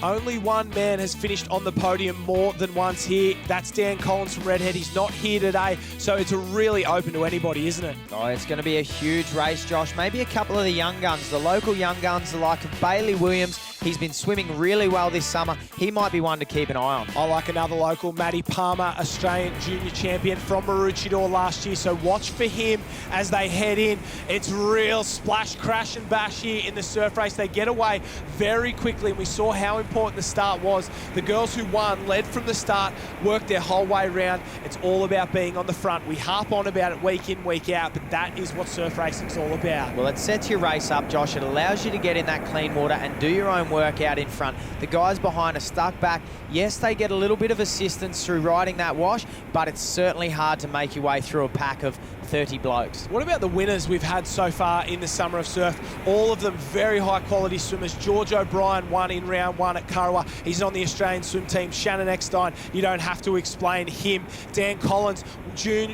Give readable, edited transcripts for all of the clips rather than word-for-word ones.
Only one man has finished on the podium more than once here. That's Dan Collins from Redhead. He's not here today, so it's really open to anybody, isn't it? Oh, it's going to be a huge race, Josh. Maybe a couple of the young guns, the local young guns, the like of Bailey Williams. He's been swimming really well this summer. He might be one to keep an eye on. I like another local, Matty Palmer, Australian junior champion from Maroochydore last year. So watch for him as they head in. It's real splash, crash and bash here in the surf race. They get away very quickly, and we saw how important the start was. The girls who won led from the start, worked their whole way around. It's all about being on the front. We harp on about it week in, week out, but that is what surf racing's all about. Well, it sets your race up, Josh. It allows you to get in that clean water and do your own work out in front. The guys behind are stuck back. Yes, they get a little bit of assistance through riding that wash, but it's certainly hard to make your way through a pack of 30 blokes. What about the winners we've had so far in the Summer of Surf? All of them very high quality swimmers. George O'Brien won in round one at Kurrawa. He's on the Australian swim team. Shannon Eckstein, you don't have to explain him. Dan Collins,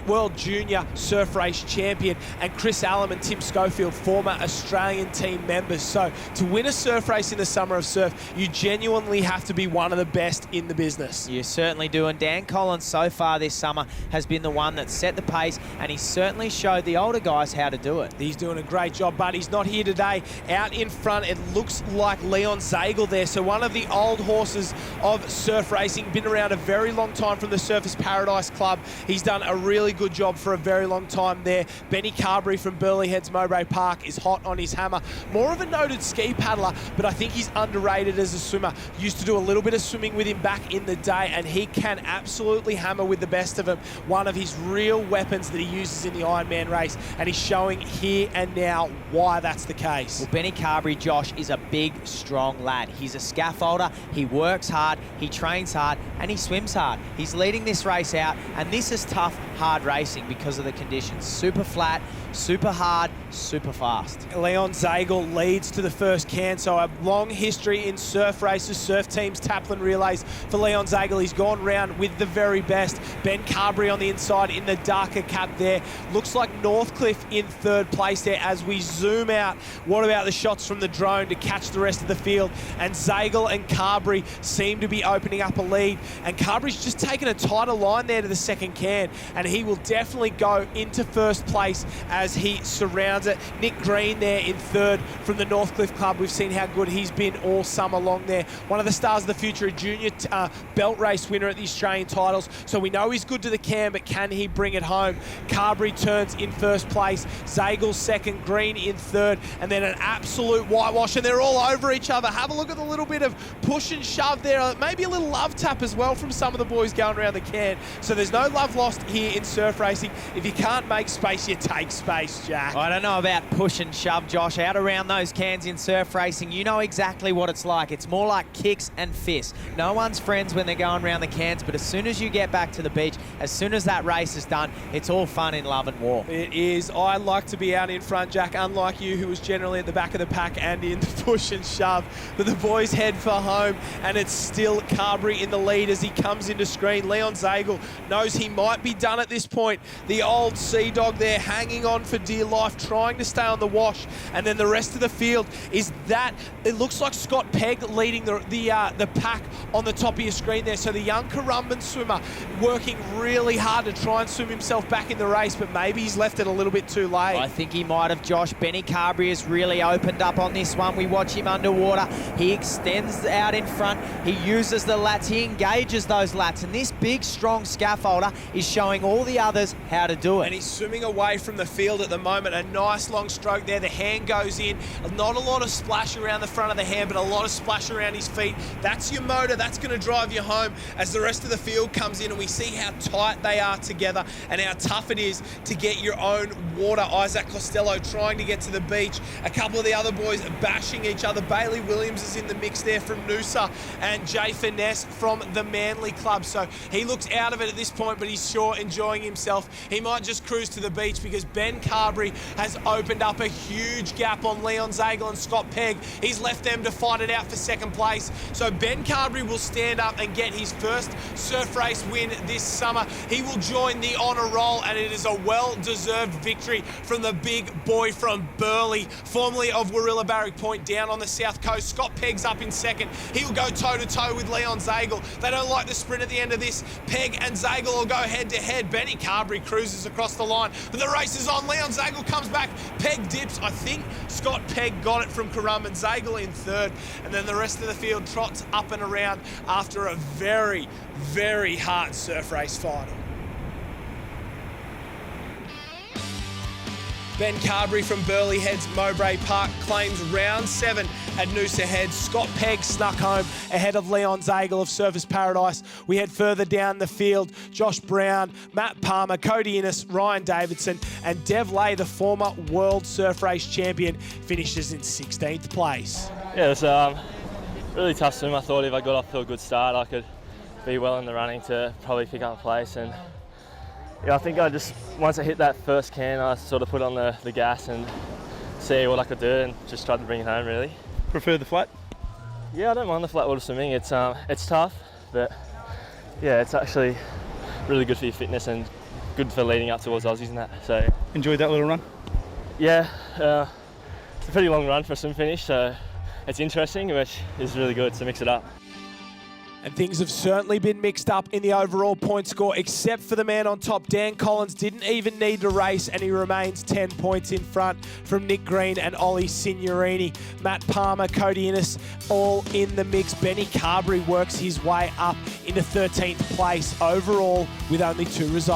World Junior Surf Race champion. And Chris Allam and Tim Schofield, former Australian team members. So to win a surf race in the Summer of Surf, you genuinely have to be one of the best in the business. You certainly do, and Dan Collins so far this summer has been the one that set the pace, and he certainly showed the older guys how to do it. He's doing a great job, but he's not here today. Out in front, it looks like Leon Zagel there. So one of the old horses of surf racing, been around a very long time from the Surfers Paradise Club. He's done a really good job for a very long time there. Benny Carberry from Burleigh Heads Mowbray Park is hot on his hammer. More of a noted ski paddler, but I think he's underrated as a swimmer. Used to do a little bit of swimming with him back in the day, and he can absolutely hammer with the best of them. One of his real weapons that he uses in the Ironman race, and he's showing here and now why that's the case. Well, Benny Carberry, Josh, is a big, strong lad. He's a scaffolder, he works hard, he trains hard, and he swims hard. He's leading this race out, and this is tough, hard racing because of the conditions. Super flat, super hard, super fast. Leon Zagel leads to the first can, so a long history in surf races, surf teams, Taplin relays for Leon Zagel. He's gone round with the very best. Ben Carberry on the inside in the darker cap there. Looks like Northcliffe in third place there as we zoom out. What about the shots from the drone to catch the rest of the field? And Zagel and Carberry seem to be opening up a lead, and Carberry's just taken a tighter line there to the second can, and he will definitely go into first place as he surrounds it. Nick Green there in third from the Northcliffe Club. We've seen how good he's been all summer long there. One of the stars of the future, a junior belt race winner at the Australian titles. So we know he's good to the can, but can he bring it home? Carberry turns in first place. Zagel second, Green in third, and then an absolute whitewash, and they're all over each other. Have a look at the little bit of push and shove there. Maybe a little love tap as well from some of the boys going around the can. So there's no love lost here in surf racing. If you can't make space, you take space, Jack. I don't know about push and shove, Josh. Out around those cans in surf racing, you know exactly what it's like. It's more like kicks and fists. No one's friends when they're going around the cans, but as soon as you get back to the beach, as soon as that race is done, it's all fun in love and war. It is. I like to be out in front, Jack, unlike you, who was generally at the back of the pack and in the push and shove. But the boys head for home, and it's still Carberry in the lead as he comes into screen. Leon Zagel knows he might be done at this point. The old sea dog there hanging on for dear life, trying to stay on the wash. And then the rest of the field is that. It looks like Scott Pegg leading the pack on the top of your screen there. So the young Currumbin swimmer working really hard to try and swim himself back in the race, but maybe he's left it a little bit too late. I think he might have, Josh. Benny Carberry has really opened up on this one. We watch him underwater. He extends out in front. He uses the lats. He engages those lats. And this big, strong scaffolder is showing all the others how to do it. And he's swimming away from the field at the moment. A nice long stroke there. The hand goes in. Not a lot of splash around the front of the hand, but a lot of splash around his feet. That's your motor. That's going to drive you home as the rest of the field comes in, and we see how tight they are together and how tough it is to get your own water. Isaac Costello trying to get to the beach. A couple of the other boys bashing each other. Bailey Williams is in the mix there from Noosa, and Jay Finesse from the Manly Club. So he looks out of it at this point, but he's sure enjoying himself. He might just cruise to the beach because Ben Carberry has opened up a huge gap on Leon Zagel and Scott Pegg. He's left them to fight it out for second place. So Ben Carberry will stand up and get his first surf race win this summer. He will join the honour roll, and it is a well-deserved victory victory from the big boy from Burleigh, formerly of Warilla Barrack Point, down on the south coast. Scott Pegg's up in second. He'll go toe-to-toe with Leon Zagel. They don't like the sprint at the end of this. Pegg and Zagel will go head-to-head. Benny Carberry cruises across the line, but the race is on. Leon Zagel comes back. Pegg dips. I think Scott Pegg got it from Currumbin. Zagel in third, and then the rest of the field trots up and around after a very, very hard surf race final. Ben Carberry from Burleigh heads Mowbray Park, claims round 7 at Noosa Heads. Scott Pegg snuck home ahead of Leon Zagel of Surfers Paradise. We head further down the field. Josh Brown, Matt Palmer, Cody Innes, Ryan Davidson, and Dev Lay, the former World Surf Race champion, finishes in 16th place. Yeah, it was really tough swim. I thought if I got off to a good start, I could be well in the running to probably pick up a place. And yeah, I think once I hit that first can, I sort of put on the gas and see what I could do and just tried to bring it home, really. Prefer the flat? Yeah, I don't mind the flat water swimming. It's tough, but yeah, it's actually really good for your fitness and good for leading up towards Aussies and that. So Enjoyed that little run? yeah, it's a pretty long run for a swim finish, so it's interesting, which is really good to mix it up. And things have certainly been mixed up in the overall point score, except for the man on top. Dan Collins didn't even need to race, and he remains 10 points in front from Nick Green and Ollie Signorini. Matt Palmer, Cody Innes, all in the mix. Benny Carberry works his way up into 13th place overall with only 2 results.